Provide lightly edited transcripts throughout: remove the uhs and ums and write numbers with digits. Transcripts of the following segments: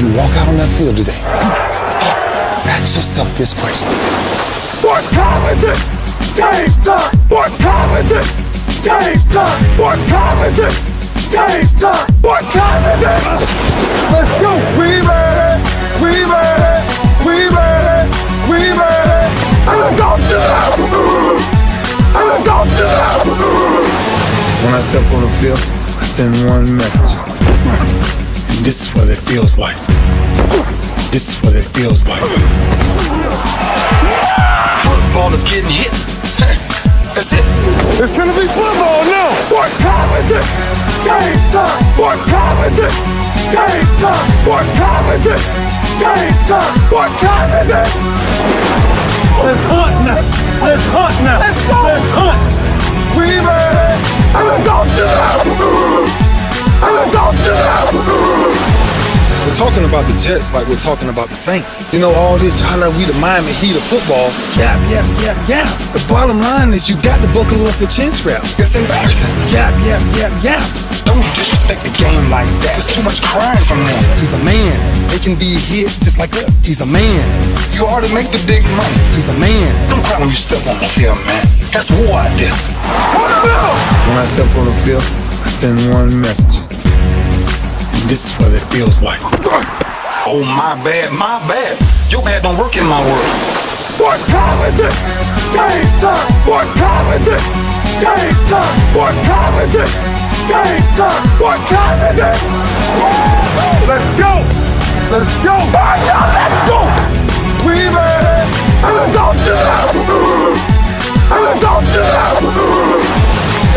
you walk out on that field today, ask yourself this question. What time is it? Game time! What time is it? Game time! What time is it? Game time! What time is it? Let's go! We made it! We made it! We made it! We made it! And let's go to the house! And let's go to the house! When I step on the field, I send one message. And this is what it feels like. This is what it feels like. Football is getting hit. That's it. It's gonna be football now. What time is it? Game time. What time is it? Game time. What time is it? Game time. What time is it? Let's hunt now. Let's hunt now. Let's go. Let's hunt. We made it. And let's go to the house. And let's go to the house. We're talking about the Jets like we're talking about the Saints. You know, all this, how like we the Miami Heat of football. Yeah. The bottom line is you got to buckle up your chin strap. It's embarrassing. Yeah. Don't disrespect the game like that. There's too much crying from them. He's a man. They can be hit just like us. He's a man. You already make the big money. He's a man. Don't cry when you step on the field, man. That's war out there. When I step on the field, I send one message. This is what it feels like. Oh, my bad. Your bad don't work in my world. What time is it? Game time. What time is it? Game time. What time is it? Game time. What time is it? Let's go. Let's go. Let's go. We made it. And let's go to the house. And let's go to the house.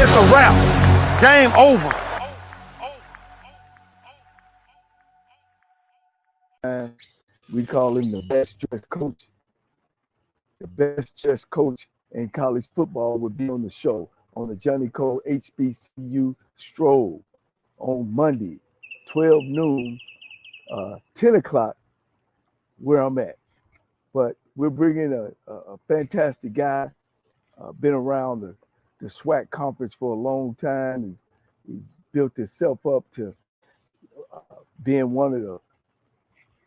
It's a wrap. Game over. We call him the best dressed coach. The best dressed coach in college football would be on the show on the Johnnie Cole HBCU Stroll on Monday, 12 noon, 10 o'clock, where I'm at. But we're bringing a fantastic guy, been around the SWAC conference for a long time. He's built himself up to being one of the,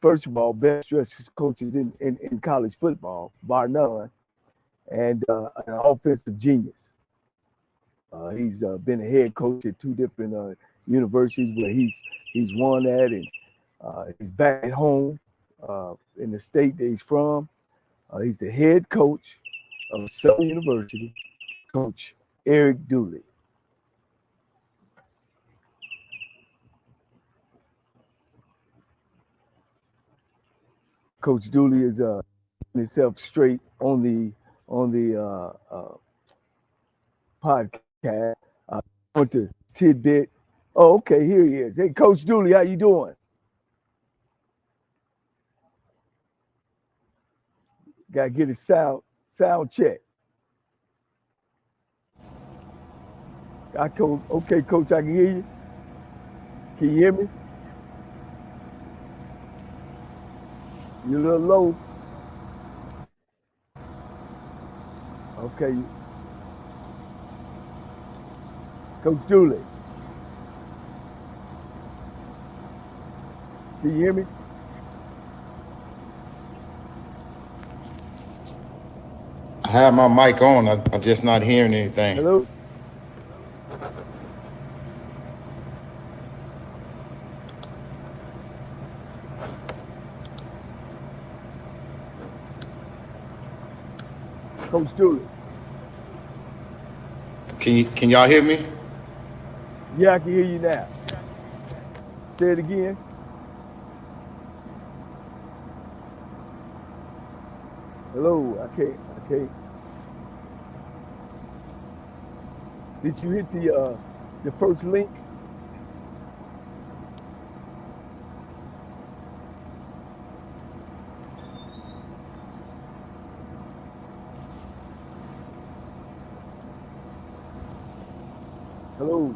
first of all, best dressed coaches in college football, bar none, and an offensive genius. He's been a head coach at two different universities where he's won at, and he's back at home in the state that he's from. He's the head coach of Southern University, Coach Eric Dooley. Coach Dooley is himself straight on the podcast. I went to Tidbit. Oh, okay, here he is. Hey, Coach Dooley, how you doing? Gotta get a sound check. Okay, Coach, I can hear you. Can you hear me? You're a little low. Okay. Coach Dooley. Can you hear me? I have my mic on. I'm just not hearing anything. Hello? Coach Dooley. Can y'all hear me? Yeah, I can hear you now. Say it again. Hello, I can't. Did you hit the first link? Hello.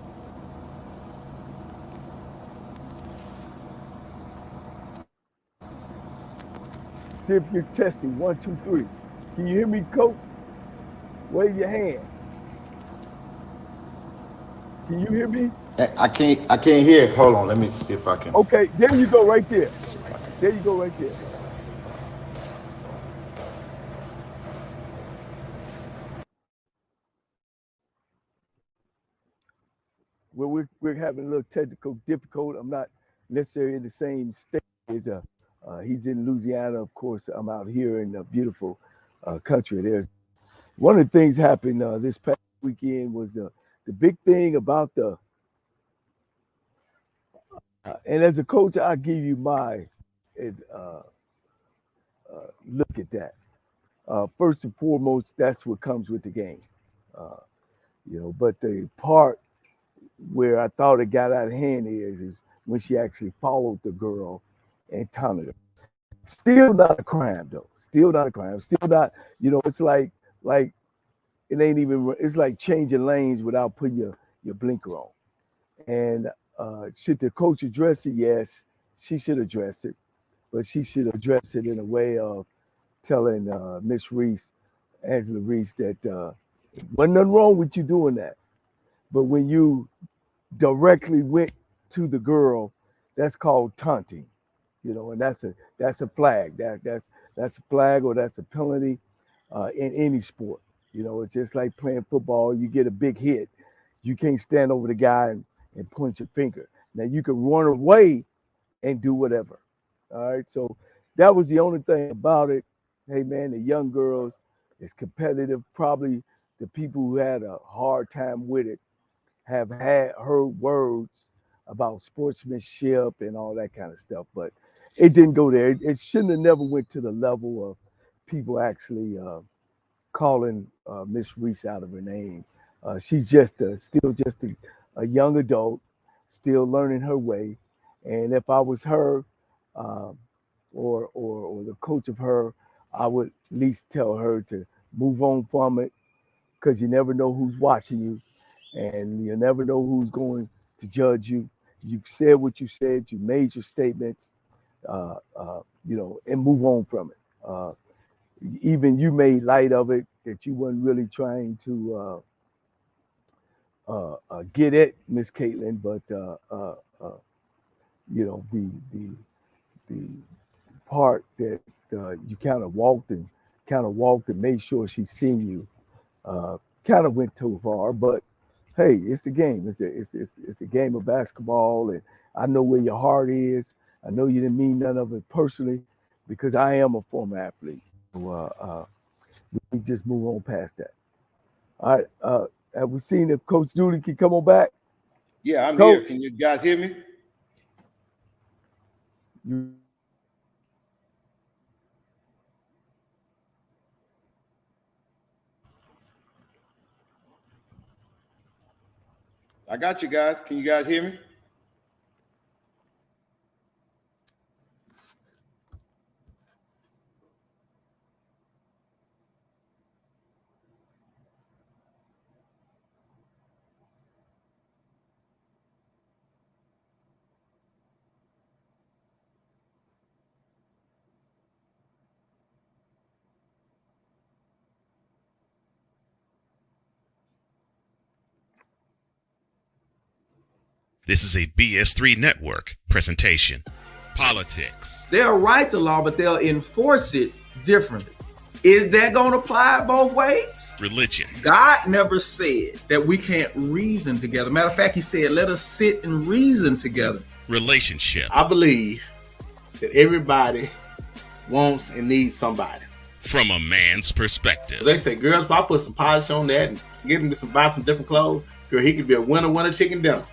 See if you're testing. 1, 2, 3. Can you hear me, Coach? Wave your hand. Can you hear me? I can't hear. Hold on, let me see if I can. Okay, there you go right there. There you go right there. Well, we're having a little technical difficult. I'm not necessarily in the same state as he's in Louisiana. Of course, I'm out here in the beautiful country. There's one of the things happened this past weekend was the big thing about the and as a coach, I give you my look at that. First and foremost, that's what comes with the game, uh, But the part where I thought it got out of hand is when she actually followed the girl and taunted her. Still not a crime though. Still not a crime. Still not. It's like it ain't even. It's like changing lanes without putting your blinker on. And should the coach address it? Yes, she should address it, but she should address it in a way of telling Miss Reese, Angela Reese, that wasn't nothing wrong with you doing that. But when you directly went to the girl, that's called taunting, and that's a flag. That's a flag, or that's a penalty in any sport. It's just like playing football. You get a big hit, you can't stand over the guy and point your finger. Now you can run away and do whatever. All right, so that was the only thing about it. Hey man, the young girls is competitive. Probably the people who had a hard time with it have heard words about sportsmanship and all that kind of stuff, but it didn't go there. It shouldn't have never went to the level of people actually calling Miss Reese out of her name. She's still just a young adult, still learning her way. And if I was her, or the coach of her, I would at least tell her to move on from it, because you never know who's watching you, and you never know who's going to judge you. You've said what you said. You made your statements, and move on from it. Even you made light of it, that you weren't really trying to get at Miss Caitlin, but the part that you kind of walked and made sure she seen you, kind of went too far. But hey, it's the game. It's a game of basketball, and I know where your heart is. I know you didn't mean none of it personally, because I am a former athlete. So we just move on past that. All right. Have we seen if Coach Dooley can come on back? Yeah, I'm here. Can you guys hear me? I got you guys. Can you guys hear me? This is a BS3 network presentation. Politics. They'll write the law, but they'll enforce it differently. Is that going to apply both ways? Religion. God never said that we can't reason together. Matter of fact, he said, let us sit and reason together. Relationship. I believe that everybody wants and needs somebody. From a man's perspective. They say, girls, if I put some polish on that and get him to buy some different clothes, girl, he could be a winner chicken dinner.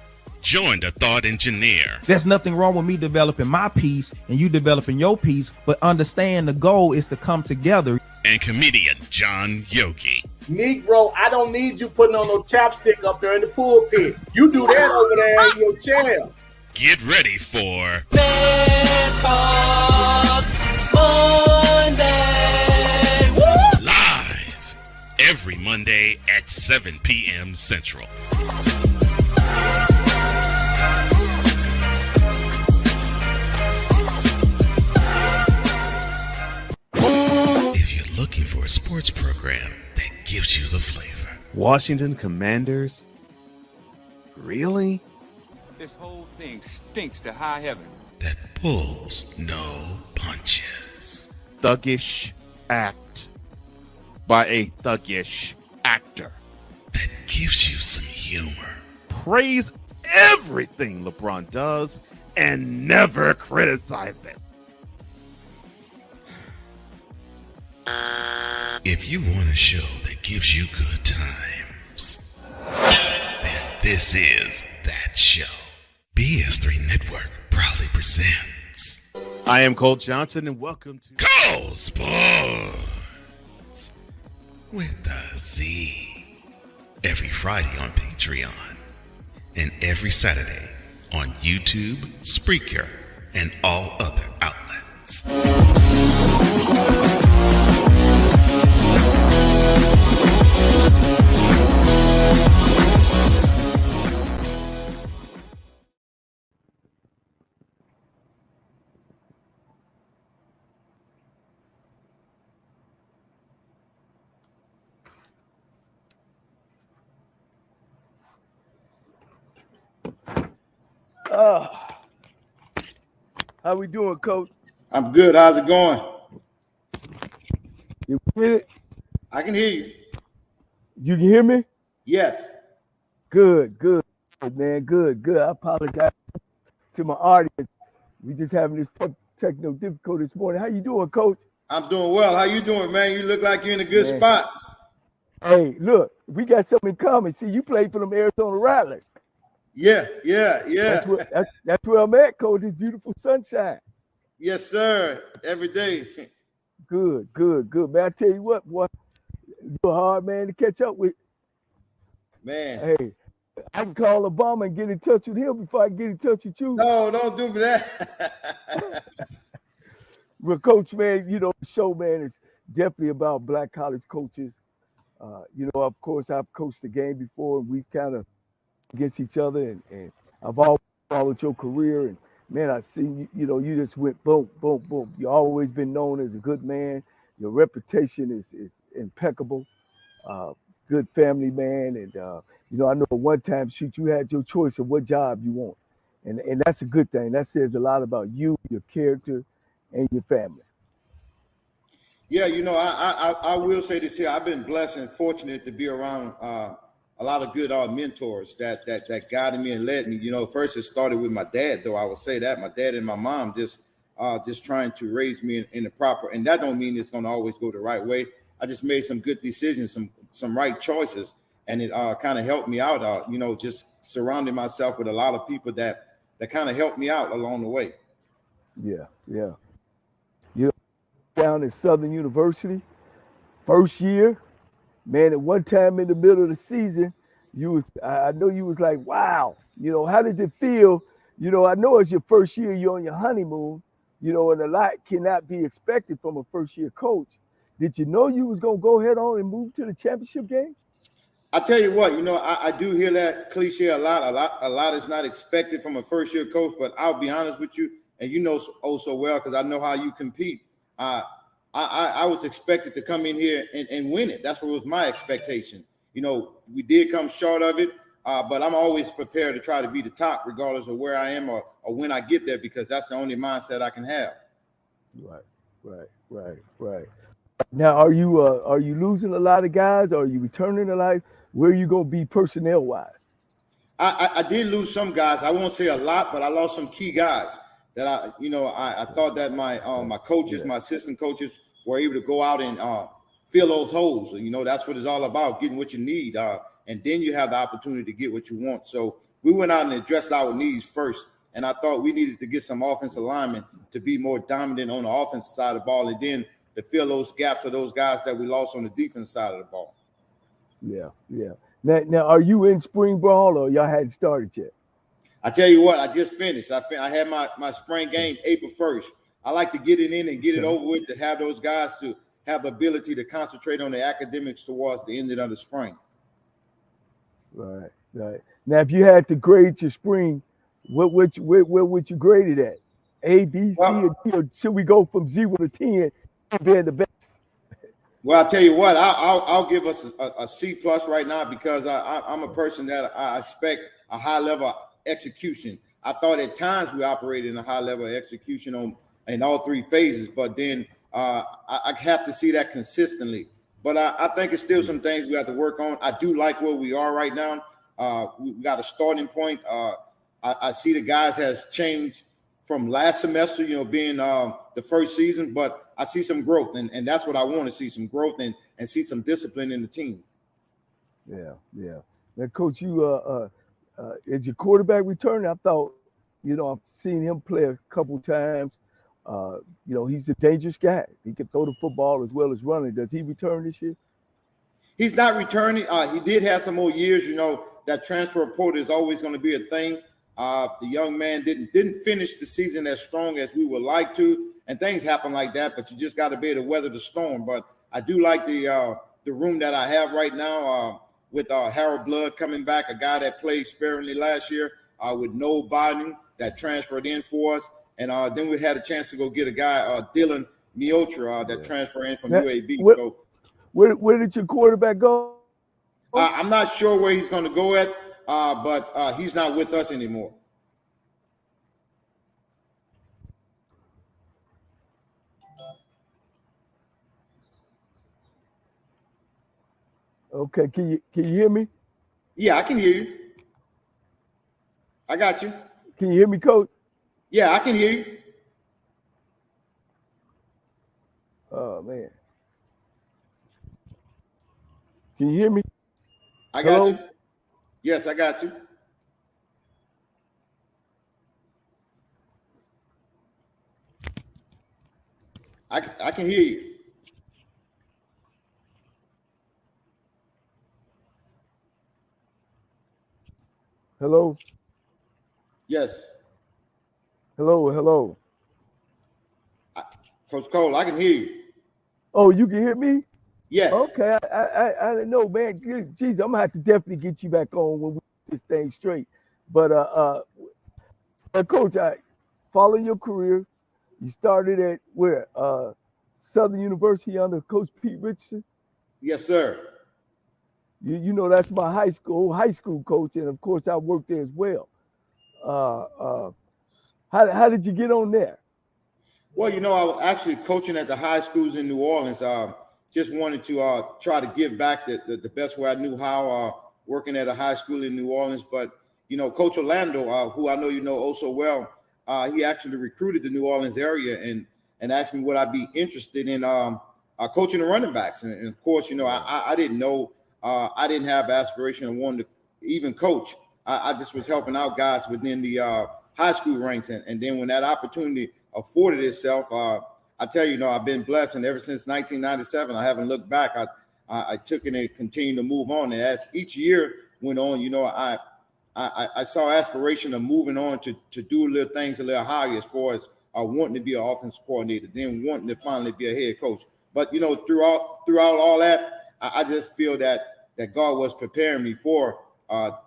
Join the thought engineer. There's nothing wrong with me developing my piece and you developing your piece, but understand the goal is to come together. And comedian John Yogi. Negro, I don't need you putting on no chapstick up there in the pulpit. You do that over there in your chair. Get ready for Let's Talk Monday. Woo! Live every Monday at 7 p.m. Central. Looking for a sports program that gives you the flavor. Washington Commanders? Really? This whole thing stinks to high heaven. That pulls no punches. Thuggish act by a thuggish actor. That gives you some humor. Praise everything LeBron does and never criticize it. If you want a show that gives you good times, then this is that show. BS3 Network proudly presents. I am Colt Johnson, and welcome to Cole Sports with a Z. Every Friday on Patreon and every Saturday on YouTube, Spreaker, and all other outlets. How we doing, Coach? I'm good. How's it going? You hear it? I can hear you. You can hear me? Yes. Good, man. Good. I apologize to my audience. We just having this technical difficulty this morning. How you doing, Coach? I'm doing well. How you doing, man? You look like you're in a good spot. Hey, look, we got something in common. See, you played for them Arizona Rattlers. Yeah. That's where I'm at, Coach. This beautiful sunshine. Yes, sir. Every day. Good. Man, I tell you what, boy, you're a hard man to catch up with. Man. Hey, I can call Obama and get in touch with him before I get in touch with you. No, don't do that. Well, Coach, man, you know, the show, man, is definitely about black college coaches. You know, of course, I've coached the game before, and we've kind of against each other, and I've always followed your career, and man, I see you know, you just went boom. You've always been known as a good man. Your reputation is impeccable. Good family man, and you know, I know one time, shoot, you had your choice of what job you want, and that's a good thing. That says a lot about you, your character, and your family. Yeah, you know, I will say this here. I've been blessed and fortunate to be around a lot of good mentors that guided me and led me. You know, first it started with my dad, though. I would say that my dad and my mom just trying to raise me in the proper, and that don't mean it's going to always go the right way. I just made some good decisions, some right choices, and it kind of helped me out. You know, just surrounding myself with a lot of people that kind of helped me out along the way. Yeah. You know, down at Southern University, first year, man, at one time in the middle of the season, I know you was like, wow, you know, how did it feel? You know, I know it's your first year, you're on your honeymoon, you know, and a lot cannot be expected from a first year coach. Did you know you was going to go head on and move to the championship game? I tell you what, you know, I do hear that cliche a lot. A lot is not expected from a first year coach, but I'll be honest with you, and you know so well, because I know how you compete. I was expected to come in here and win it. That's what was my expectation. You know, we did come short of it, but I'm always prepared to try to be the top, regardless of where I am or when I get there, because that's the only mindset I can have. Right. Now, are you losing a lot of guys? Or are you returning a lot? Where are you going to be personnel wise? I did lose some guys. I won't say a lot, but I lost some key guys that I thought that my coaches, my assistant coaches were able to go out and fill those holes. You know, that's what it's all about, getting what you need. And then you have the opportunity to get what you want. So we went out and addressed our needs first. And I thought we needed to get some offensive linemen to be more dominant on the offensive side of the ball, and then to fill those gaps for those guys that we lost on the defense side of the ball. Yeah. Now, are you in spring ball, or y'all hadn't started yet? I tell you what, I just finished. I had my spring game April 1st. I like to get it in and get it over with, to have those guys to have the ability to concentrate on their academics towards the end of the spring. Right. Now, if you had to grade your spring, where would you grade it at? A, B, C, or D, or should we go from 0 to 10 being the best? Well, I'll tell you what, I'll give us a C+ right now, because I'm a person that I expect a high level execution. I thought at times we operated in a high level of execution in all three phases, but then I have to see that consistently. But I think it's still some things we have to work on. I do like where we are right now. We got a starting point. I see the guys has changed from last semester, being the first season, but I see some growth, and that's what I want to see, some growth and see some discipline in the team. Yeah. Now, Coach, you is your quarterback returning? I thought, I've seen him play a couple times. He's a dangerous guy. He can throw the football as well as running. Does he return this year? He's not returning. He did have some more years. That transfer portal is always going to be a thing. The young man didn't finish the season as strong as we would like to, and things happen like that. But you just got to be able to weather the storm. But I do like the room that I have right now with Harold Blood coming back, a guy that played sparingly last year, with Noel Biden that transferred in for us, and then we had a chance to go get a guy, Dylan Miotra, that transferred in from UAB. So where did your quarterback go? I'm not sure where he's going to go at, but he's not with us anymore. Okay, can you hear me? Yeah, I can hear you. I got you. Can you hear me, Coach? Yeah, I can hear you. Oh man, can you hear me? I got Hello? you. Yes, I got you. I can hear you. Hello? Yes. Hello. Coach Cole, I can hear you. Oh, you can hear me? Yes. Okay, I don't know, man. Jeez, I'm gonna have to definitely get you back on when we get this thing straight. But Coach, following your career, you started at where? Southern University under Coach Pete Richardson. Yes, sir. You know that's my high school coach, and of course I worked there as well. How did you get on there? Well, I was actually coaching at the high schools in New Orleans. Just wanted to try to give back the best way I knew how, working at a high school in New Orleans. But, Coach Orlando, who I know you know oh so well, he actually recruited the New Orleans area and asked me would I be interested in coaching the running backs. And of course, I didn't know. I didn't have aspiration and wanted to even coach. I just was helping out guys within the high school ranks. And then when that opportunity afforded itself, I tell you, I've been blessed. And ever since 1997, I haven't looked back. I took it and continued to move on. And as each year went on, I saw aspiration of moving on to do little things a little higher as far as wanting to be an offensive coordinator, then wanting to finally be a head coach. But, throughout all that, I just feel that God was preparing me for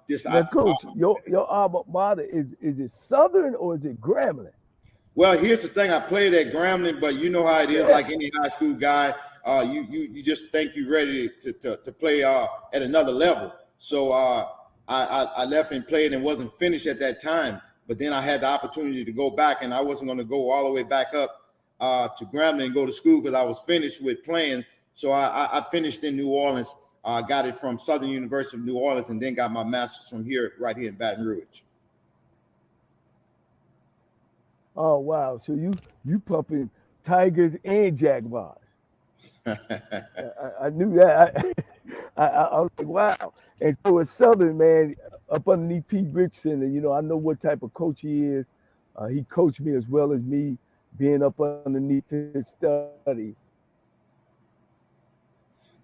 this. Now, Coach, your alma mater, is it Southern or is it Grambling? Well, here's the thing. I played at Grambling, but you know how it is. Like any high school guy, you just think you're ready to play at another level. So I left and played and wasn't finished at that time. But then I had the opportunity to go back, and I wasn't going to go all the way back up to Grambling and go to school because I was finished with playing. So I finished in New Orleans. I got it from Southern University of New Orleans, and then got my master's from right here in Baton Rouge. Oh wow! So you pumping Tigers and Jaguars? I knew that. I was like, wow. And so it's Southern, man, up underneath Pete Richardson, and I know what type of coach he is. He coached me as well as me being up underneath his study.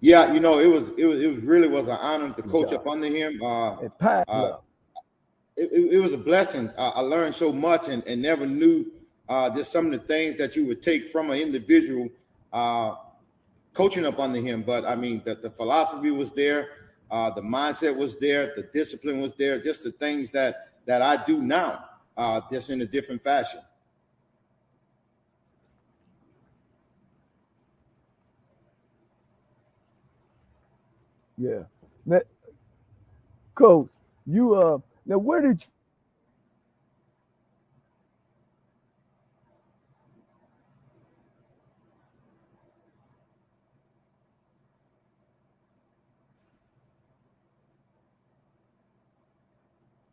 Yeah, it was really was an honor to coach up under him. It was a blessing. I learned so much and never knew just some of the things that you would take from an individual coaching up under him. But I mean, the philosophy was there, the mindset was there, the discipline was there, just the things that I do now, just in a different fashion. Yeah. Now, Coach, you now where did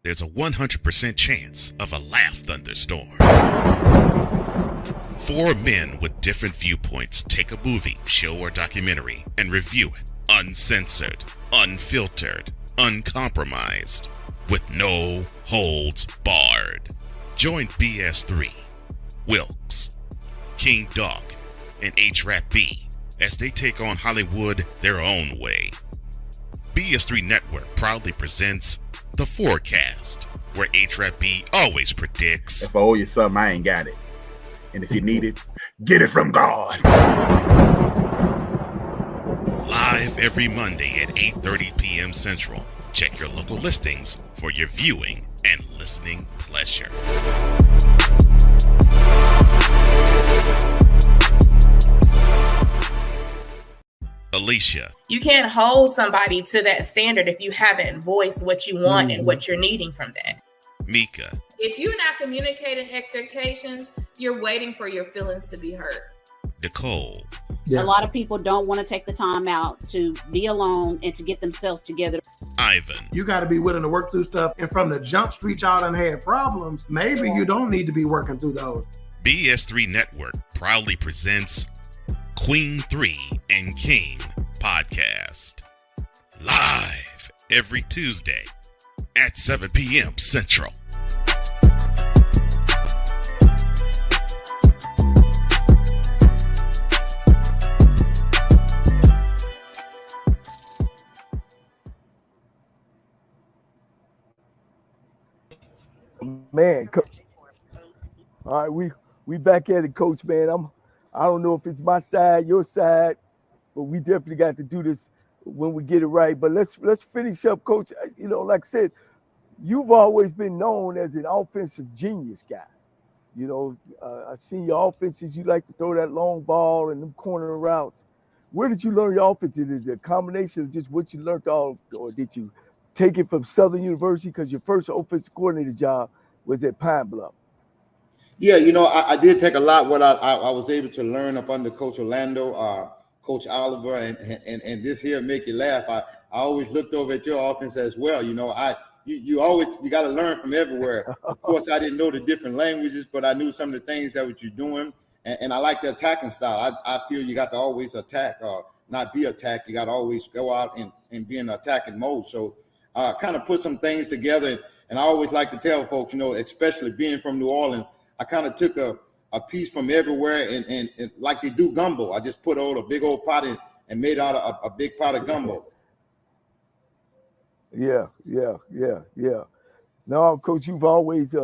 there's a 100% chance of a laugh thunderstorm. Four men with different viewpoints take a movie, show, or documentary and review it uncensored, unfiltered, uncompromised, with no holds barred. Join BS3, Wilkes, King Dog, and H-Rap-B as they take on Hollywood their own way. BS3 Network proudly presents The Forecast, where H-Rap-B always predicts, if I owe you something, I ain't got it. And if you need it, get it from God. live every Monday at 8:30 p.m. Central. Check your local listings for your viewing and listening pleasure. Alicia. You can't hold somebody to that standard if you haven't voiced what you want and what you're needing from that. Mika. If you're not communicating expectations, you're waiting for your feelings to be hurt. Nicole. Yeah. A lot of people don't want to take the time out to be alone and to get themselves together. Ivan. You got to be willing to work through stuff. And from the jump street, y'all done had problems. Maybe you don't need to be working through those. BS3 Network proudly presents Queen 3 and King podcast. Live every Tuesday at 7 p.m. Central. Man, all right, we back at it, Coach. Man, I don't know if it's my side, your side, but we definitely got to do this when we get it right. But let's finish up, Coach. You know, like I said, you've always been known as an offensive genius guy. You know, I seen your offenses. You like to throw that long ball and them corner routes. Where did you learn your offense? Is it a combination of just what you learned or did you take it from Southern University? Because your first offensive coordinator job was at Pine Bluff. Yeah, you know, I did take a lot what I was able to learn up under Coach Orlando, Coach Oliver, and this here make you laugh. I always looked over at your offense as well. You know, you got to learn from everywhere. Of course, I didn't know the different languages, but I knew some of the things that what you're doing, and I like the attacking style. I feel you got to always attack, not be attacked. You got to always go out and be in attacking mode. So kind of put some things together, and I always like to tell folks, you know, especially being from New Orleans, I kind of took a piece from everywhere and like they do gumbo. I just put a big old pot in and made out a big pot of gumbo. Yeah. No, Coach, you've always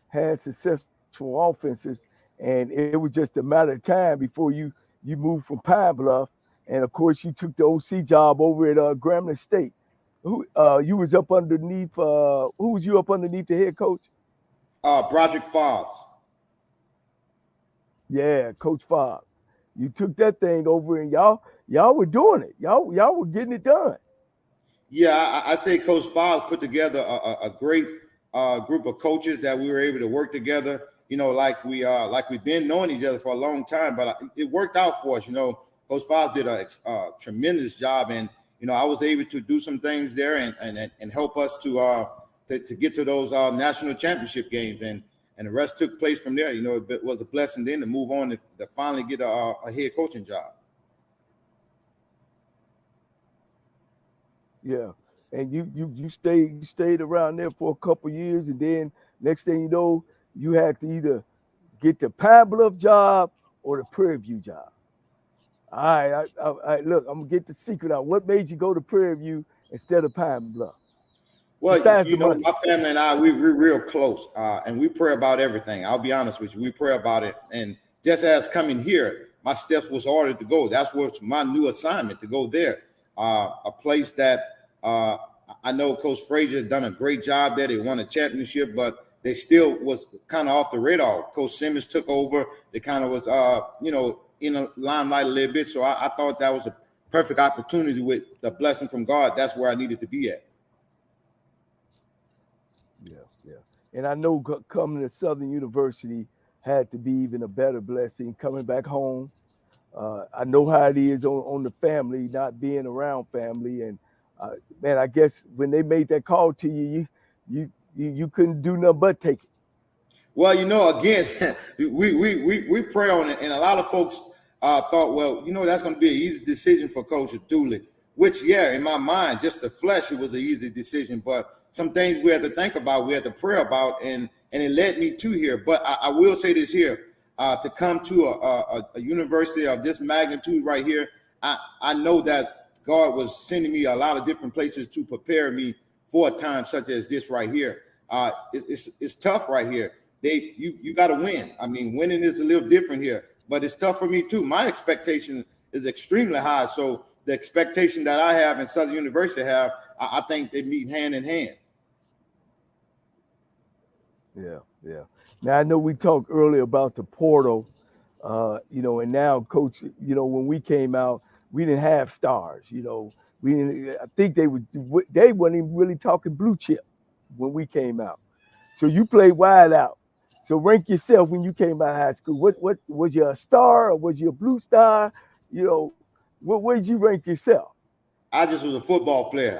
had successful offenses, and it was just a matter of time before you moved from Pine Bluff, and of course you took the OC job over at Grambling State. Who you was up underneath? Who was you up underneath the head coach? Broderick Fobbs. Yeah, Coach Fobbs. You took that thing over, and y'all were doing it. Y'all were getting it done. Yeah, I say Coach Fobbs put together a great group of coaches that we were able to work together. You know, like we've been knowing each other for a long time, but it worked out for us. You know, Coach Fobbs did a tremendous job, and you know, I was able to do some things there and help us to get to those national championship games, and the rest took place from there. You know, it was a blessing then to move on to finally get a head coaching job. Yeah, and you stayed around there for a couple years, and then next thing you know, you had to either get the Pine Bluff job or the Prairie View job. All right, look, I'm gonna get the secret out. What made you go to Prairie View instead of Pine Bluff? Well, you know, my family and I, we're real close, and we pray about everything. I'll be honest with you, we pray about it. And just as coming here, my steps was ordered to go. That's what's my new assignment, to go there. A place that I know Coach Frazier done a great job there. They won a championship, but they still was kind of off the radar. Coach Simmons took over. They kind of was, you know, in the limelight a little bit. So I thought that was a perfect opportunity with the blessing from God. That's where I needed to be at. Yeah. And I know coming to Southern University had to be even a better blessing coming back home. I know how it is on the family, not being around family. And man, I guess when they made that call to you, you you couldn't do nothing but take it. Well, again, we pray on it, and a lot of folks thought, well, that's going to be an easy decision for Coach Dooley. Which, yeah, in my mind, just the flesh, it was an easy decision. But some things we had to think about, we had to pray about, and it led me to here. But I will say this here, to come to a university of this magnitude right here, I know that God was sending me a lot of different places to prepare me for a time such as this right here. It's tough right here. You got to win. I mean, winning is a little different here, but it's tough for me too. My expectation is extremely high. So the expectation that I have and Southern University have, I think they meet hand in hand. Yeah. Now I know we talked earlier about the portal, and now, Coach, when we came out, we didn't have stars. We didn't. I think they weren't even really talking blue chip when we came out. So you played wide out. So rank yourself when you came out of high school. What was you a star or was you a blue star? Where did you rank yourself? I just was a football player.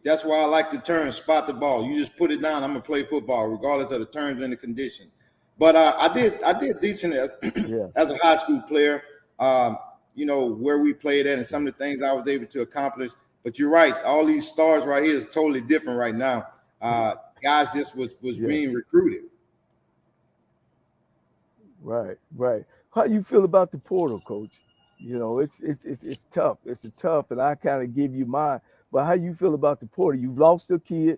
That's why I like the term spot the ball. You just put it down. I'm gonna play football, regardless of the terms and the condition. But I did decent as a high school player. Where we played at and some of the things I was able to accomplish. But you're right. All these stars right here is totally different right now. Guys just was being recruited. Right. How you feel about the portal, Coach? It's tough. It's tough, and I kind of give you mine. But how you feel about the portal? You've lost a kid.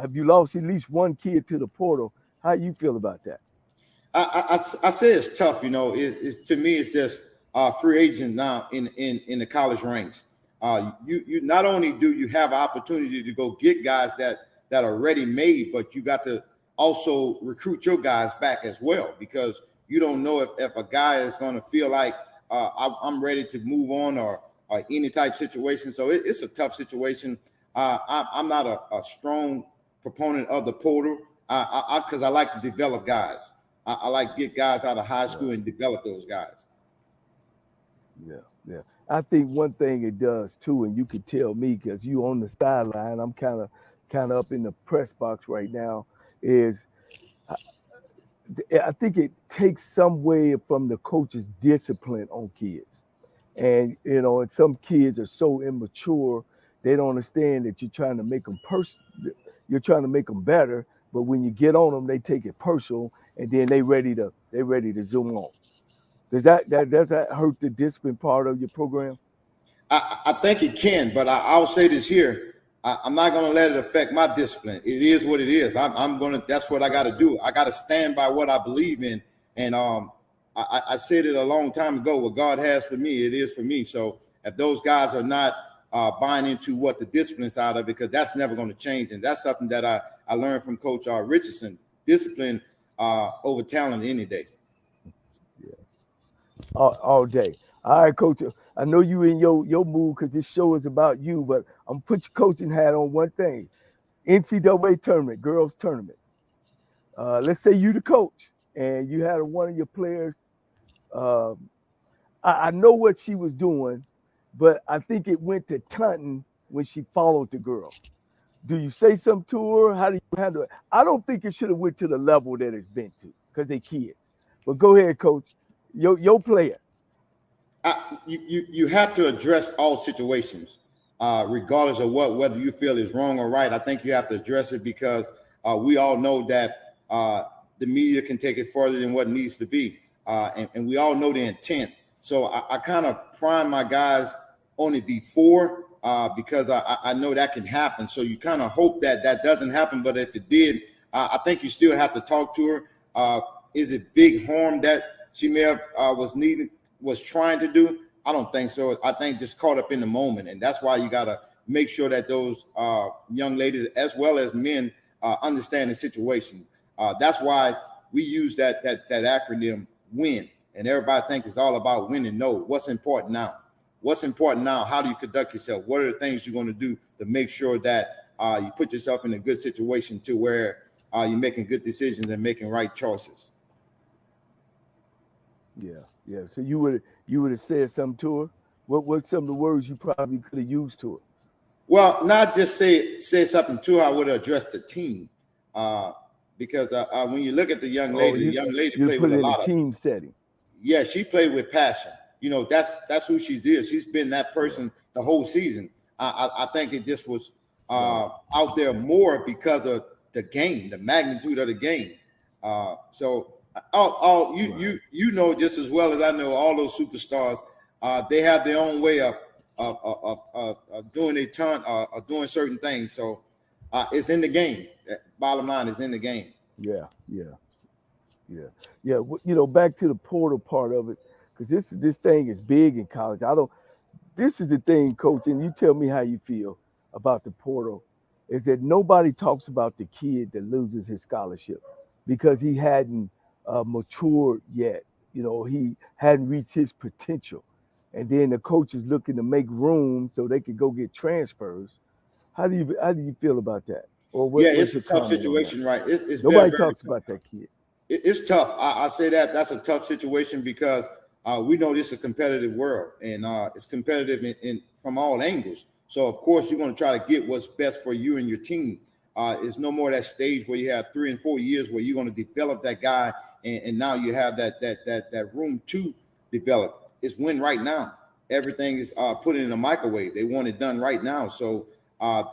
Have you lost at least one kid to the portal? How you feel about that? I say it's tough. To me, it's just free agent now in the college ranks. You not only do you have an opportunity to go get guys that are ready made, but you got to also recruit your guys back as well, because you don't know if a guy is going to feel like I'm ready to move on or any type situation. So it's a tough situation. I'm not a strong proponent of the portal because I like to develop guys. I like to get guys out of high school and develop those guys. Yeah. I think one thing it does too, and you could tell me because you on the sideline, I'm kind of up in the press box right now, is I think it takes some way from the coach's discipline on kids. And, and some kids are so immature, they don't understand that you're trying to make them you're trying to make them better, but when you get on them, they take it personal, and then they ready to zoom on. Does that hurt the discipline part of your program? I think it can, but I'll say this here. I'm not going to let it affect my discipline. It is what it is. That's what I got to do. I got to stand by what I believe in. And I said it a long time ago, what God has for me, it is for me. So if those guys are not buying into what the discipline side of it, because that's never going to change. And that's something that I learned from Coach Richardson, discipline over talent any day. Yeah, all day. All right, Coach. I know you in your mood because this show is about you, but I'm gonna put your coaching hat on one thing. NCAA tournament, girls tournament. Let's say you the coach and you had one of your players. I know what she was doing, but I think it went to taunting when she followed the girl. Do you say something to her? How do you handle it? I don't think it should have went to the level that it's been to because they kids. But go ahead, Coach. Your player. You have to address all situations, regardless of whether you feel is wrong or right. I think you have to address it because we all know that the media can take it further than what needs to be, and we all know the intent. So I kind of prime my guys on it before because I know that can happen. So you kind of hope that doesn't happen. But if it did, I think you still have to talk to her. Is it big harm that she may have was trying to do? I don't think so. I think just caught up in the moment. And that's why you got to make sure that those young ladies, as well as men, understand the situation. That's why we use that acronym WIN. And everybody thinks it's all about winning. No, what's important now? What's important now? How do you conduct yourself? What are the things you're going to do to make sure that you put yourself in a good situation to where you're making good decisions and making right choices? Yeah. So you would have said something to her. What's some of the words you probably could have used to her? Well, not just say something to her. I would address the team, because when you look at the young lady, the young lady played with a lot of team setting. Yeah, she played with passion. You know, that's who she is. She's been that person the whole season. I think it just was out there more because of the game, the magnitude of the game. So you know just as well as I know, all those superstars, they have their own way of doing a ton of doing certain things. So it's in the game. Bottom line is in the game. Yeah. You know, back to the portal part of it, because this thing is big in college. This is the thing, Coach, and you tell me how you feel about the portal, is that nobody talks about the kid that loses his scholarship because he hadn't matured yet. You know, he hadn't reached his potential. And then the coach is looking to make room so they can go get transfers. How do you feel about that? Or It's a tough situation, right? It's nobody talks about that kid. It's tough. I say that's a tough situation because we know this is a competitive world, and it's competitive in from all angles. So of course you're going to try to get what's best for you and your team. It's no more that stage where you have 3 and 4 years where you're going to develop that guy, and now you have that room to develop. It's win right now. Everything is put in a microwave. They want it done right now. So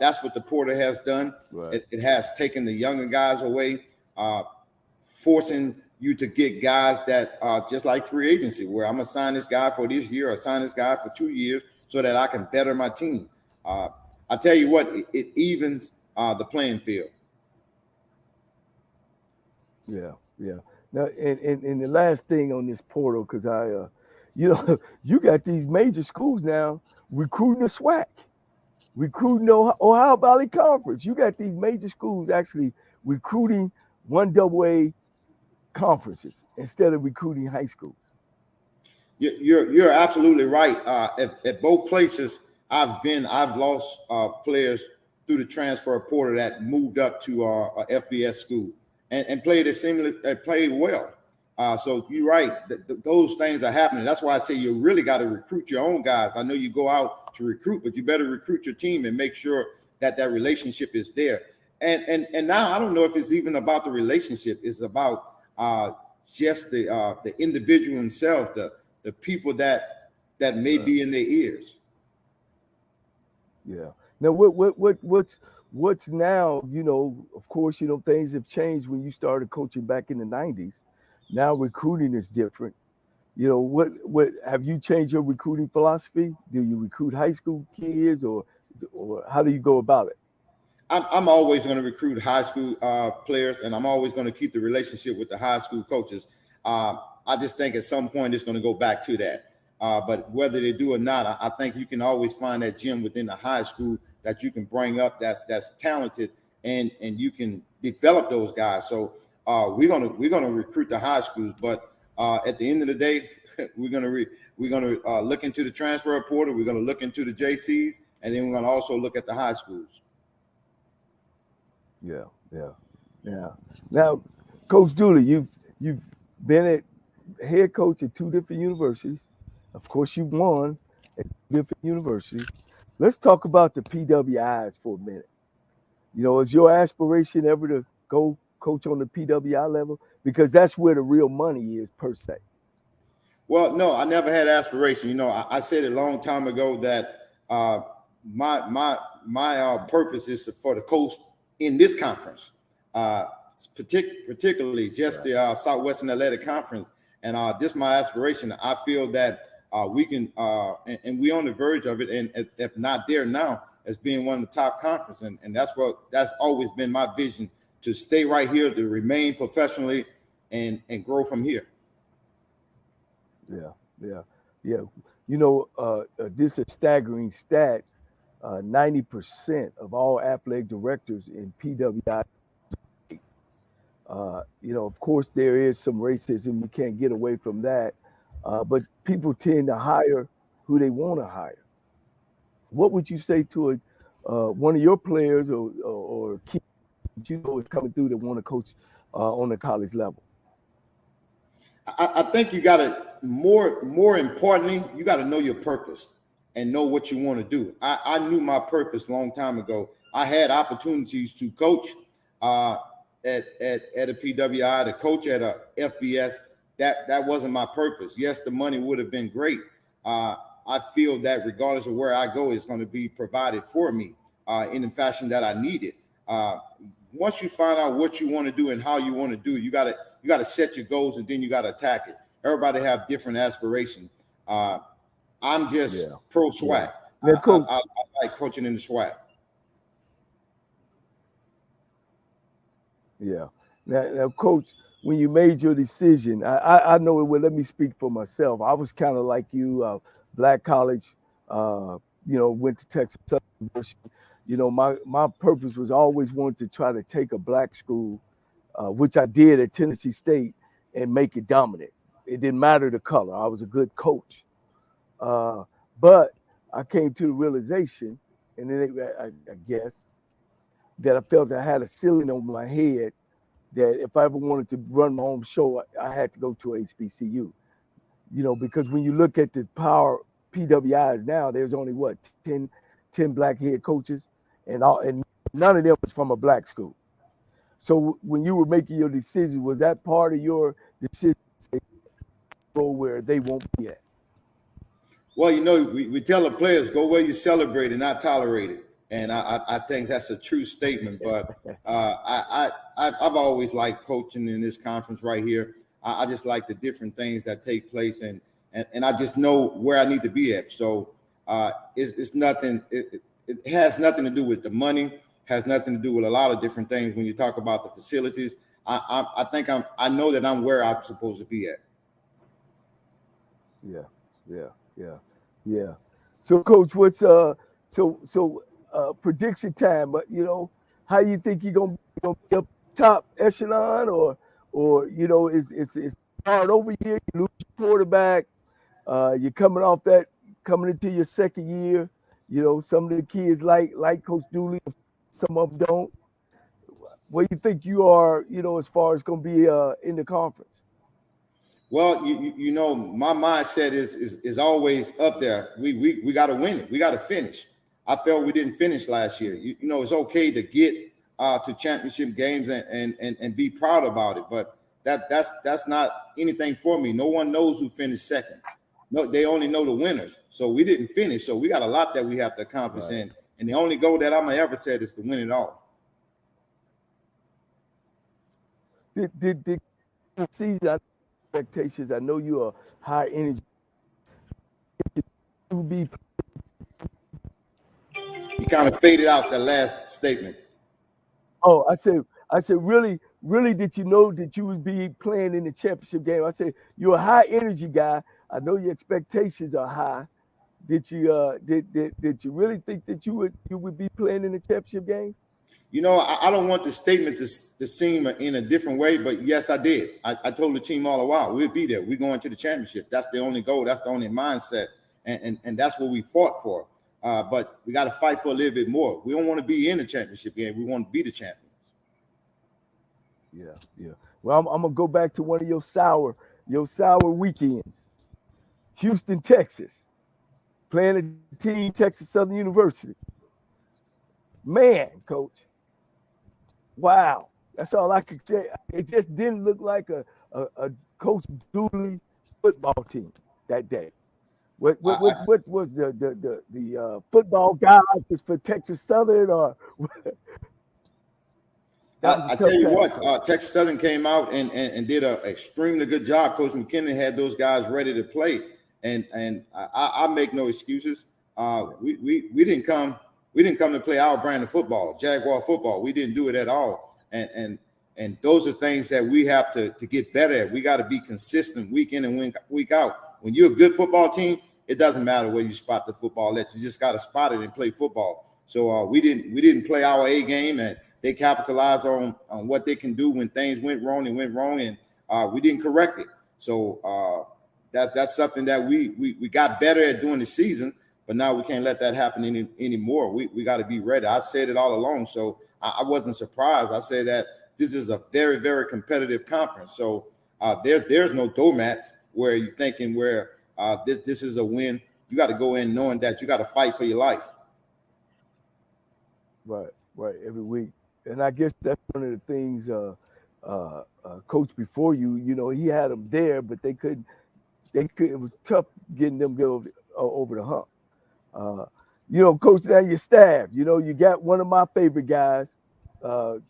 that's what the portal has done. Right. It has taken the younger guys away, forcing you to get guys that just like free agency, where I'm gonna sign this guy for this year or sign this guy for 2 years so that I can better my team. I tell you what, it evens the playing field. Yeah. Now, and the last thing on this portal, because you know, you got these major schools now recruiting the SWAC, recruiting Ohio Valley Conference. You got these major schools actually recruiting 1AA conferences instead of recruiting high schools. You're absolutely right. At both places I've lost players through the transfer portal that moved up to a FBS school and played well. So you're right. Those things are happening. That's why I say you really got to recruit your own guys. I know you go out to recruit, but you better recruit your team and make sure that relationship is there. And now I don't know if it's even about the relationship. It's about just the individual himself, the people that may be in their ears. Yeah. Now what's now, you know, of course, you know, things have changed when you started coaching back in the 90s. Now recruiting is different. You know, what have you changed your recruiting philosophy? Do you recruit high school kids or how do you go about it? I'm always going to recruit high school players, and I'm always going to keep the relationship with the high school coaches. I just think at some point it's going to go back to that. But whether they do or not, I think you can always find that gym within the high school that you can bring up that's talented, and you can develop those guys. So we're gonna recruit the high schools, but at the end of the day, we're gonna look into the transfer portal. We're gonna look into the JCs, and then we're gonna also look at the high schools. Yeah. Now, Coach Dooley, you've been head coach at 2 different universities. Of course, you won at different universities. Let's talk about the PWIs for a minute. You know, is your aspiration ever to go coach on the PWI level? Because that's where the real money is, per se. Well, no, I never had aspiration. You know, I said a long time ago that my purpose is for the coach in this conference, particularly just the Southwestern Athletic Conference. And this is my aspiration. I feel that we can, and we're on the verge of it, and if not there now, as being one of the top conferences. And that's always been my vision, to stay right here, to remain professionally and grow from here. Yeah. You know, this is a staggering stat. 90% of all athletic directors in PWI. You know, of course, there is some racism. You can't get away from that. But people tend to hire who they want to hire. What would you say to one of your players or kids you know is coming through that want to coach on the college level? I think you got to more importantly, you got to know your purpose. and know what you want to do. I knew my purpose a long time ago. I had opportunities to coach at a PWI, to coach at a FBS. That wasn't my purpose. Yes, the money would have been great. I feel that regardless of where I go, it's going to be provided for me in the fashion that I need it. Once you find out what you want to do and how you want to do it, you got to set your goals, and then you got to attack it. Everybody have different aspirations. I'm just pro SWAC. Yeah. I like coaching in the SWAC. Yeah. Now, Coach, when you made your decision, I know it. Well, let me speak for myself. I was kind of like you, black college. Went to Texas Southern University. My purpose was always wanted to try to take a black school, which I did at Tennessee State, and make it dominant. It didn't matter the color. I was a good coach. But I came to the realization, and then I guess, that I felt I had a ceiling on my head, that if I ever wanted to run my own show, I had to go to a HBCU. Because when you look at the power PWIs now, there's only 10 black head coaches, and none of them was from a black school. So when you were making your decision, was that part of your decision to go where they won't be at? Well, we tell the players, go where you celebrate and not tolerate it. And I think that's a true statement. But I've always liked coaching in this conference right here. I just like the different things that take place, and I just know where I need to be at. So it's nothing. It has nothing to do with the money. Has nothing to do with a lot of different things. When you talk about the facilities, I think I know that I'm where I'm supposed to be at. Yeah. So, Coach, what's prediction time? But how you think you're gonna be up top echelon, or it's hard over here. You lose your quarterback. You're coming into your second year. Some of the kids like Coach Dooley, some of them don't. Where you think you are, as far as going to be in the conference? Well, my mindset is always up there. We got to win it. We got to finish. I felt we didn't finish last year. It's okay to get to championship games and be proud about it, but that's not anything for me. No one knows who finished second. No, they only know the winners. So we didn't finish. So we got a lot that we have to accomplish, right. And the only goal that I'm gonna ever set is to win it all. Did season expectations? I know you are high energy. You kind of faded out the last statement. Oh, I said, really, did you know that you would be playing in the championship game? I said, you're a high energy guy. I know your expectations are high. Did you did you really think that you would be playing in the championship game? I don't want the statement to seem in a different way, but yes, I did. I told the team all the while, we'll be there. We're going to the championship. That's the only goal. That's the only mindset. And that's what we fought for. But we got to fight for a little bit more. We don't want to be in the championship game. We want to be the champions. Yeah. Well, I'm gonna go back to one of your sour weekends. Houston, Texas, playing a team, Texas Southern University. Man, Coach. Wow, that's all I could say. It just didn't look like a Coach Dooley football team that day. What was the football guy was for Texas Southern, or? I tell you what, Texas Southern came out and did an extremely good job. Coach McKinnon had those guys ready to play, and I make no excuses. We didn't come to play our brand of football, Jaguar football. We didn't do it at all, and those are things that we have to get better at. We got to be consistent week in and week out. When you're a good football team, it doesn't matter where you spot the football at. You just got to spot it and play football. So we didn't play our A game, and they capitalized on what they can do when things went wrong, and we didn't correct it. So that's something that we got better at during the season, but now we can't let that happen anymore. We got to be ready. I said it all along, so I wasn't surprised. I said that this is a very, very competitive conference. So there's no doormats where you're thinking where this is a win You got to go in knowing that you got to fight for your life. Right, every week. And I guess that's one of the things, coach before you, he had them there, but they couldn't. It was tough getting them go over the hump. Coach, now your staff. You got one of my favorite guys, the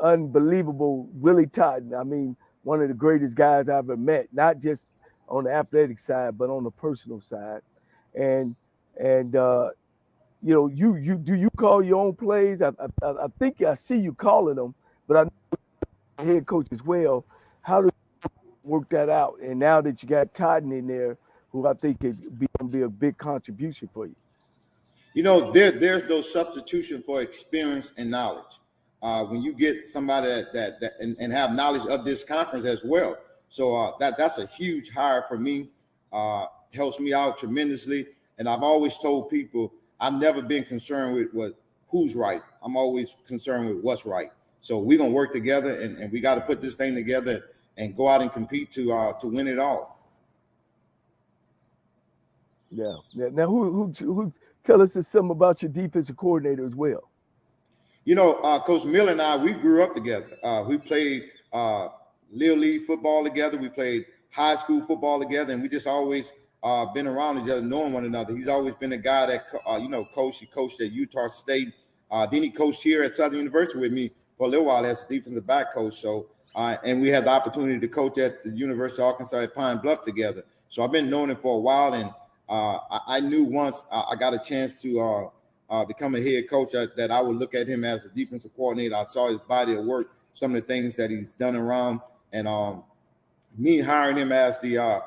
unbelievable Willie Totten. I mean, one of the greatest guys I've ever met, not just on the athletic side, but on the personal side. And you do you call your own plays? I think I see you calling them, but I know head coach as well. How do you work that out? And now that you got Totten in there, who I think could be a big contribution for you. There's no substitution for experience and knowledge. When you get somebody that and have knowledge of this conference as well. So that's a huge hire for me. Helps me out tremendously. And I've always told people I've never been concerned with who's right. I'm always concerned with what's right. So we're gonna work together, and we got to put this thing together and go out and compete to win it all. Yeah. Now, who tell us something about your defensive coordinator as well? Coach Miller and I, we grew up together. We played Little League football together. We played high school football together, and we just always been around each other, knowing one another. He's always been a guy that, he coached at Utah State. Then he coached here at Southern University with me for a little while as a defensive back coach. So, and we had the opportunity to coach at the University of Arkansas at Pine Bluff together. So I've been knowing him for a while, and I knew once I got a chance to become a head coach that I would look at him as a defensive coordinator. I saw his body of work, some of the things that he's done around, and me hiring him as the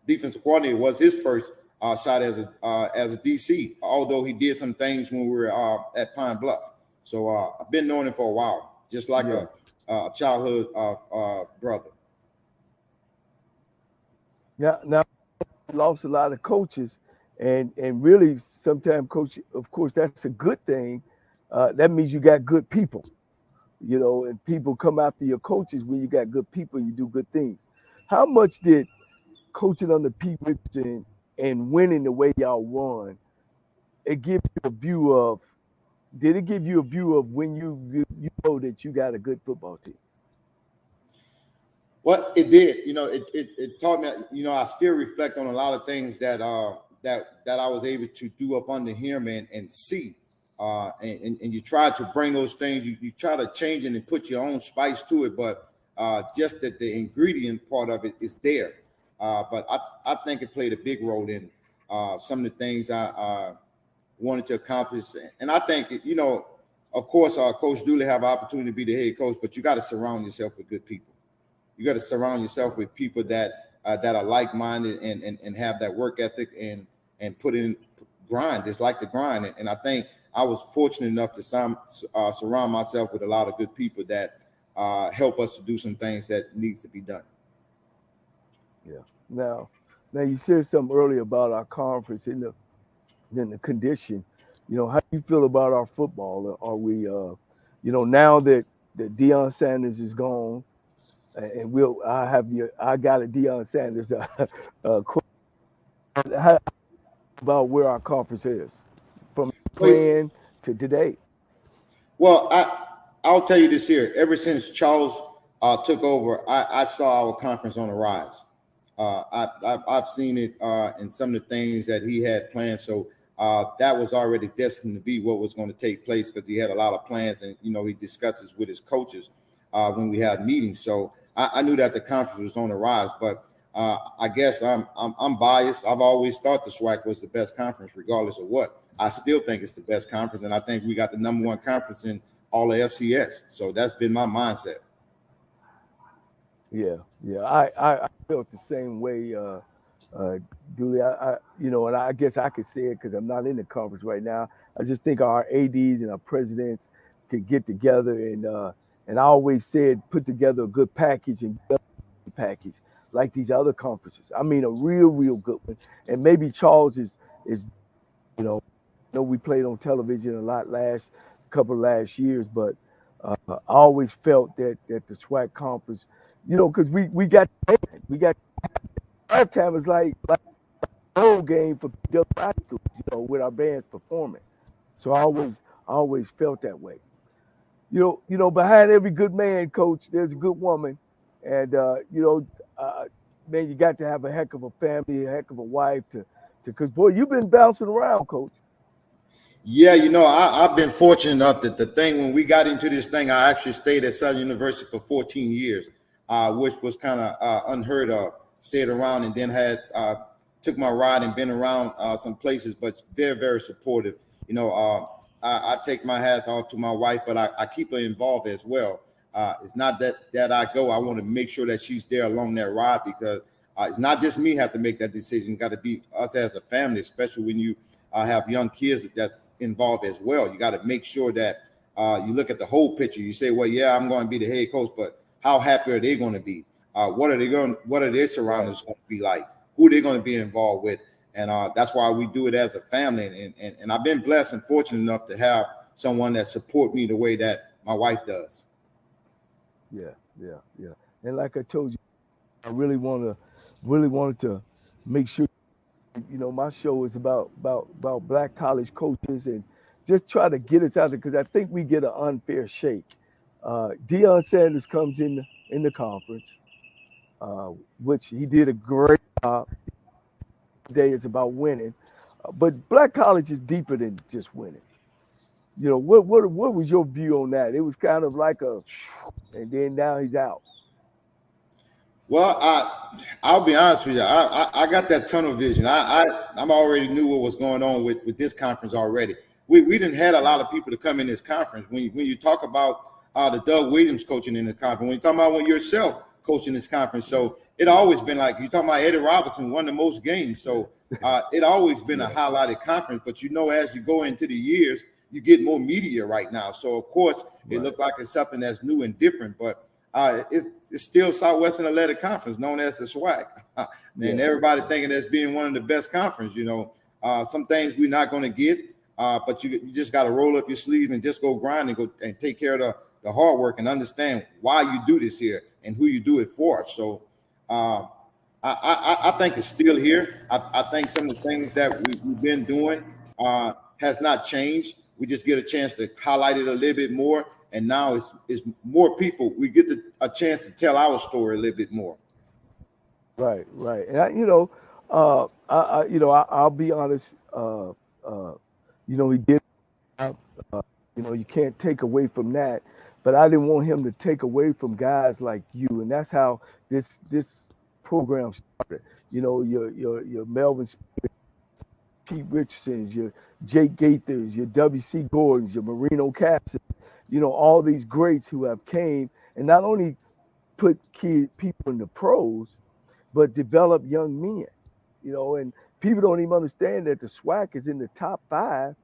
defensive coordinator was his first shot as a DC, although he did some things when we were at Pine Bluff. So I've been knowing him for a while, just like a childhood brother. Yeah, now lost a lot of coaches, and really sometimes, coach, of course, that's a good thing. That means you got good people, and people come after your coaches when you got good people, you do good things. How much did coaching under Pete Richardson and winning the way y'all won, did it give you a view of when you know that you got a good football team? Well, it did. It taught me. I still reflect on a lot of things that I was able to do up under him and see. And you try to bring those things. You try to change it and put your own spice to it, but just that the ingredient part of it is there. But I think it played a big role in some of the things I wanted to accomplish. And I think, of course, Coach Dooley have an opportunity to be the head coach, but you got to surround yourself with good people. You got to surround yourself with people that are like-minded and have that work ethic and put in grind. It's like the grind. And I think I was fortunate enough to surround myself with a lot of good people that help us to do some things that needs to be done. Yeah. Now you said something earlier about our conference and the condition. How do you feel about our football? Are we, now that Deion Sanders is gone, and I got a Deion Sanders how about where our conference is from playing to today? Well, I'll tell you this here. Ever since Charles took over, I saw our conference on the rise. I've seen it in some of the things that he had planned. So that was already destined to be what was going to take place because he had a lot of plans, and he discusses with his coaches when we had meetings. So I knew that the conference was on the rise, but I guess I'm biased. I've always thought the SWAC was the best conference, regardless of what. I still think it's the best conference, and I think we got the number one conference in all of FCS. So that's been my mindset. Yeah. I felt the same way, Dooley. And I guess I could say it because I'm not in the conference right now. I just think our ADs and our presidents could get together and I always said put together a good package like these other conferences. I mean, a real good one. And maybe Charles is we played on television a lot couple last years, but I always felt that the SWAC conference, because we got draft time is like whole game for PW High School, with our bands performing. So I always felt that way. Behind every good man, coach, there's a good woman. And, man, you got to have a heck of a family, a heck of a wife because, boy, you've been bouncing around, coach. Yeah, I've been fortunate enough that the thing, when we got into this thing, I actually stayed at Southern University for 14 years, which was kind of unheard of. Stayed around and then took my ride and been around some places, but very, very supportive. I take my hat off to my wife, but I keep her involved as well. It's not that I go. I want to make sure that she's there along that ride because it's not just me have to make that decision. It's got to be us as a family, especially when you have young kids that's involved as well. You got to make sure that you look at the whole picture. You say, well, yeah, I'm going to be the head coach, but how happy are they going to be? What are their surroundings going to be like? Who they're going to be involved with? And that's why we do it as a family. And I've been blessed and fortunate enough to have someone that support me the way that my wife does. Yeah. And like I told you, I really wanted to make sure, my show is about Black college coaches and just try to get us out there because I think we get an unfair shake. Deion Sanders comes in the conference, which he did a great job. Today is about winning, but Black college is deeper than just winning. What was your view on that? It was kind of like and then now he's out. Well, I'll be honest with you. I got that tunnel vision. I'm already knew what was going on with this conference already. We didn't had a lot of people to come in this conference. When you talk about the Doug Williams coaching in the conference, when you talk about yourself coaching this conference, so it always been like you talking about Eddie Robinson won the most games. So it always been a highlighted conference. But as you go into the years, you get more media right now. So of course it looked like it's something that's new and different, but it's still Southwestern Athletic Conference, known as the SWAC. And everybody thinking that's being one of the best conference. Some things we're not going to get, but you just got to roll up your sleeve and just go grind and go and take care of the hard work and understand why you do this here and who you do it for. So I think it's still here. I think some of the things that we've been doing has not changed. We just get a chance to highlight it a little bit more. And now it's more people. We get a chance to tell our story a little bit more. Right. And I'll be honest. He did. You can't take away from that. But I didn't want him to take away from guys like you, and that's how this program started. Your Melvin, Pete Richardsons, your Jake Gaithers, your W.C. Gordons, your Marino Cassis. All these greats who have came and not only put people in the pros, but develop young men, and people don't even understand that the SWAC is in the top 5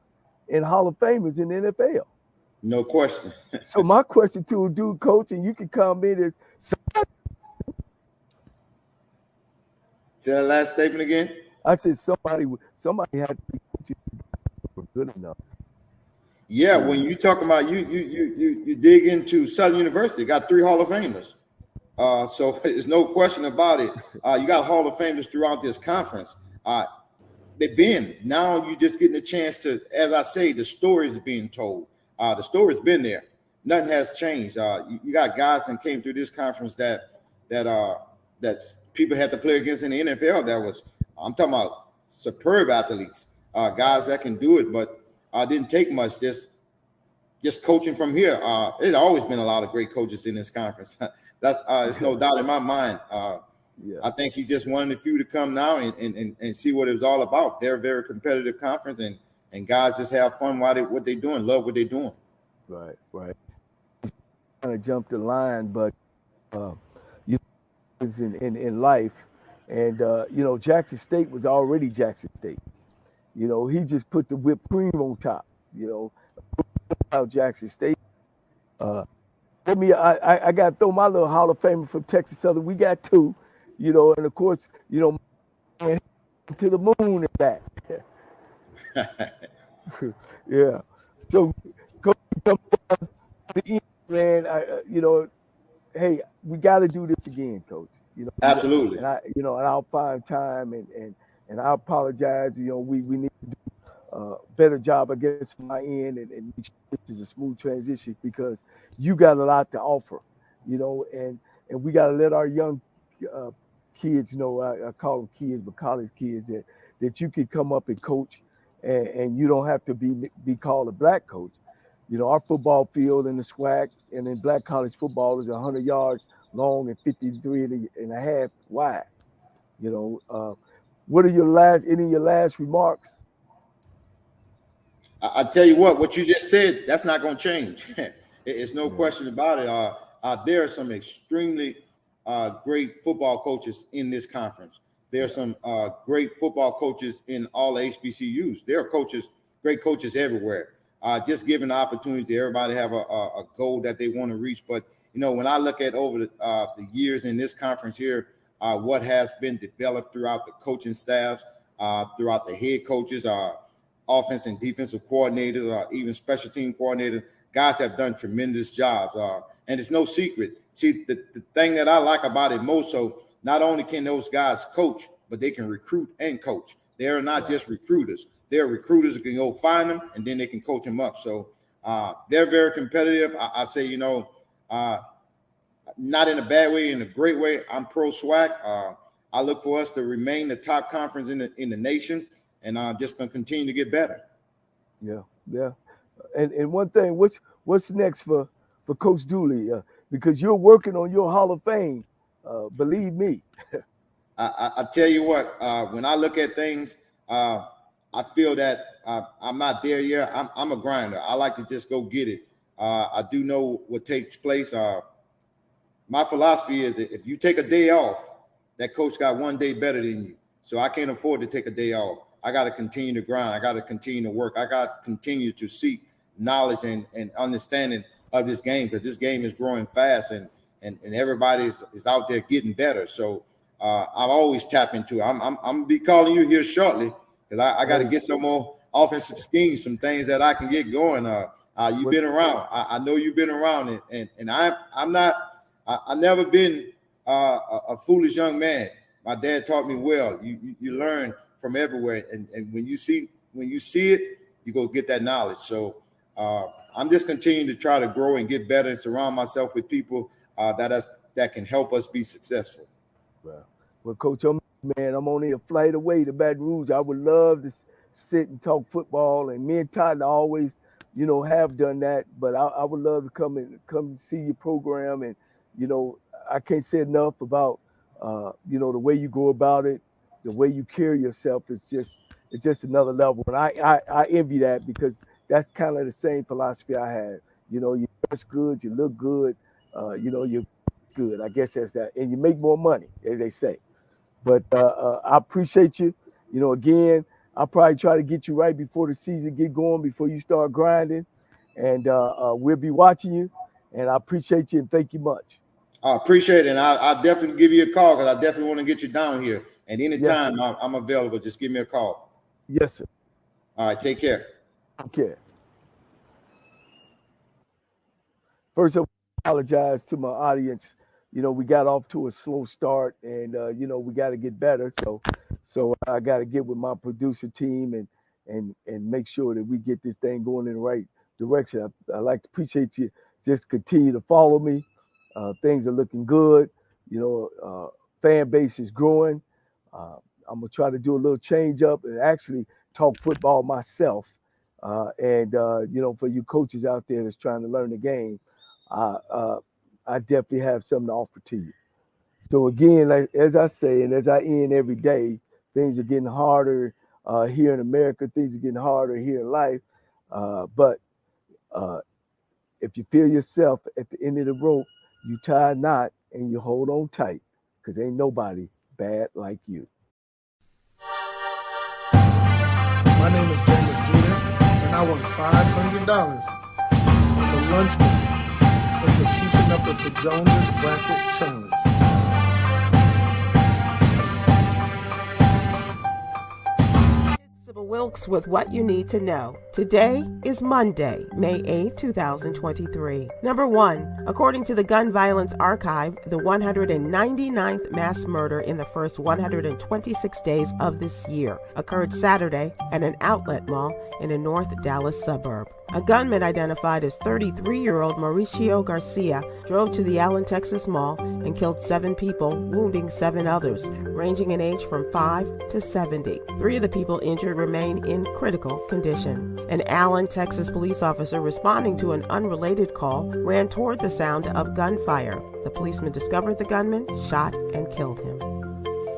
in Hall of Famers in the NFL. No question. So my question to a dude, coach, and you can come in is, say that last statement again. I said somebody had to be coaching for good enough. Yeah, when you talk about you dig into Southern University, got 3 Hall of Famers. So there's no question about it. You got Hall of Famers throughout this conference. They've been. Now you're just getting a chance to, as I say, the story is being told. The story's been there. Nothing has changed. You got guys that came through this conference that people had to play against in the NFL. I'm talking about superb athletes, guys that can do it, but didn't take much. Just coaching from here. There's always been a lot of great coaches in this conference. It's no doubt in my mind. I think he just wanted a few to come now and see what it was all about. Very, very competitive conference, and guys just have fun what they're doing, love what they're doing. Right. Kind of jumped the line, but in life, and Jackson State was already Jackson State. He just put the whipped cream on top. About Jackson State. I got to throw my little Hall of Famer from Texas Southern. We got 2, and of course, to the moon and back. Yeah. So, Coach, man, hey, we got to do this again, Coach. Absolutely. And I'll find time and And I apologize. We need to do a better job, I guess, on my end, and make sure this is a smooth transition because you got a lot to offer, and we got to let our young kids know. I call them kids, but college kids that you can come up and coach, and you don't have to be called a black coach. Our football field in the SWAC and in black college football is 100 yards long and 53 and a half wide. What are any of your last remarks? I tell you what you just said, that's not going to change. It's no question about it. There are some extremely great football coaches in this conference. There are some great football coaches in all HBCUs. There are great coaches everywhere. Just giving the opportunity to everybody have a goal that they want to reach. But, when I look at over the years in this conference here, what has been developed throughout the coaching staffs, throughout the head coaches, offense and defensive coordinators, even special team coordinators, guys have done tremendous jobs. And it's no secret. See, the thing that I like about it most so, not only can those guys coach, but they can recruit and coach. They're not just recruiters. They're recruiters who can go find them, and then they can coach them up. So they're very competitive. I say, not in a bad way, in a great way. I'm pro SWAC. I look for us to remain the top conference in the nation, and I'm just going to continue to get better. Yeah. And one thing, what's next for Coach Dooley? Because you're working on your Hall of Fame. Believe me. I tell you what, when I look at things, I feel that I'm not there yet. I'm a grinder. I like to just go get it. I do know what takes place. My philosophy is that if you take a day off, that coach got one day better than you. So I can't afford to take a day off. I got to continue to grind. I got to continue to work. I got to continue to seek knowledge and understanding of this game, because this game is growing fast and everybody is out there getting better. So I've always tap into it. I'm going to be calling you here shortly because I got to get some more offensive schemes, some things that I can get going. You've been around. I know you've been around, and I've never been a foolish young man. My dad taught me well. You learn from everywhere, and when you see it, you go get that knowledge. So I'm just continuing to try to grow and get better and surround myself with people that can help us be successful. Well, Coach, man, I'm only a flight away to Baton Rouge. I would love to sit and talk football, and me and Todd always, have done that. But I would love to come see your program, and I can't say enough about the way you go about it, the way you carry yourself. It's just another level, and I envy that because that's kind of the same philosophy I have. You dress good, you look good, you're good. I guess that's that, and you make more money, as they say. But I appreciate you. Again, I'll probably try to get you right before the season get going, before you start grinding, and we'll be watching you. And I appreciate you and thank you much. I appreciate it, and I'll definitely give you a call because I definitely want to get you down here. And anytime I'm available, just give me a call. Yes, sir. All right, take care. Okay. First, I apologize to my audience. We got off to a slow start, and we got to get better. So I got to get with my producer team and make sure that we get this thing going in the right direction. I like to appreciate you. Just continue to follow me. Things are looking good. Fan base is growing. I'm gonna try to do a little change up and actually talk football myself. For you coaches out there that's trying to learn the game, I definitely have something to offer to you. So again, as I say, and as I end every day, things are getting harder here in America. Things are getting harder here in life. But if you feel yourself at the end of the rope, you tie a knot and you hold on tight, because ain't nobody bad like you. My name is James Jr., and I won $500 on the lunch money from the Keeping Up with the Joneses Bracket Challenge. Wilkes with what you need to know. Today is Monday, May 8, 2023. Number 1. According to the Gun Violence Archive, the 199th mass murder in the first 126 days of this year occurred Saturday at an outlet mall in a North Dallas suburb. A gunman identified as 33-year-old Mauricio Garcia drove to the Allen, Texas mall and killed 7 people, wounding 7 others, ranging in age from 5 to 70. 3 of the people injured remain in critical condition. An Allen, Texas police officer responding to an unrelated call ran toward the sound of gunfire. The policeman discovered the gunman, shot, and killed him.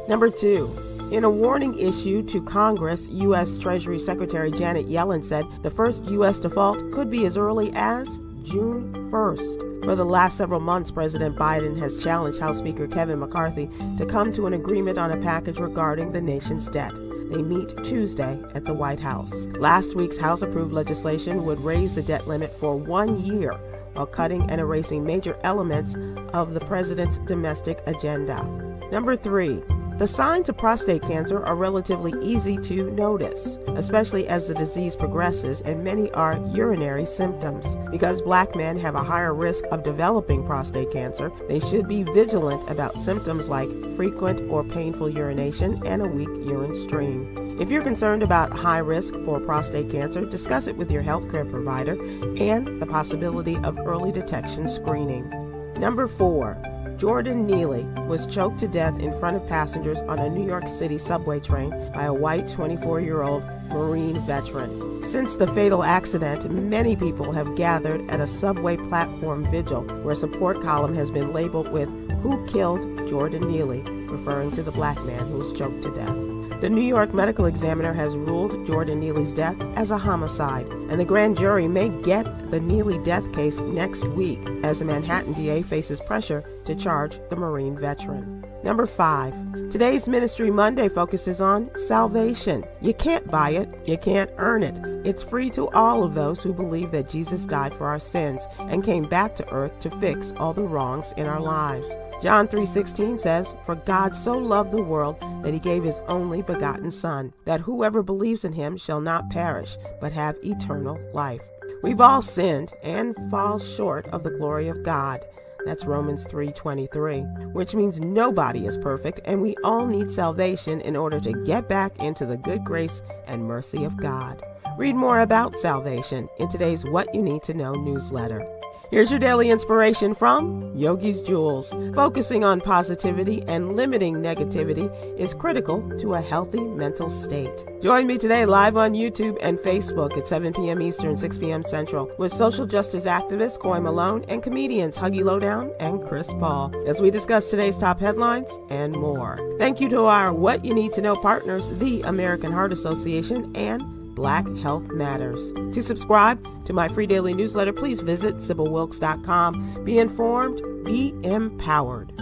Number 2. In a warning issued to Congress, U.S. Treasury Secretary Janet Yellen said the first U.S. default could be as early as June 1st. For the last several months, President Biden has challenged House Speaker Kevin McCarthy to come to an agreement on a package regarding the nation's debt. They meet Tuesday at the White House. Last week's House-approved legislation would raise the debt limit for 1 year while cutting and erasing major elements of the president's domestic agenda. Number 3. The signs of prostate cancer are relatively easy to notice, especially as the disease progresses, and many are urinary symptoms. Because black men have a higher risk of developing prostate cancer, they should be vigilant about symptoms like frequent or painful urination and a weak urine stream. If you're concerned about high risk for prostate cancer, discuss it with your healthcare provider and the possibility of early detection screening. Number 4. Jordan Neely was choked to death in front of passengers on a New York City subway train by a white 24-year-old Marine veteran. Since the fatal accident, many people have gathered at a subway platform vigil where a support column has been labeled with "Who Killed Jordan Neely?" referring to the black man who was choked to death. The New York medical examiner has ruled Jordan Neely's death as a homicide, and the grand jury may get the Neely death case next week as the Manhattan DA faces pressure to charge the Marine veteran. Number 5. Today's Ministry Monday focuses on salvation. You can't buy it. You can't earn it. It's free to all of those who believe that Jesus died for our sins and came back to earth to fix all the wrongs in our lives. John 3:16 says, "For God so loved the world that he gave his only begotten Son, that whoever believes in him shall not perish, but have eternal life." We've all sinned and fall short of the glory of God. That's Romans 3:23, which means nobody is perfect, and we all need salvation in order to get back into the good grace and mercy of God. Read more about salvation in today's What You Need to Know newsletter. Here's your daily inspiration from Yogi's Jewels. Focusing on positivity and limiting negativity is critical to a healthy mental state. Join me today live on YouTube and Facebook at 7 p.m. Eastern, 6 p.m. Central with social justice activist Coy Malone and comedians Huggy Lowdown and Chris Paul as we discuss today's top headlines and more. Thank you to our What You Need to Know partners, the American Heart Association and Black Health Matters. To subscribe to my free daily newsletter, please visit SibylWilkes.com. Be informed, be empowered.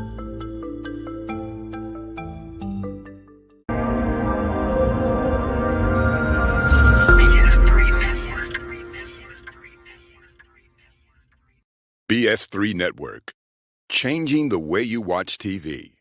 BS3 Network, changing the way you watch TV.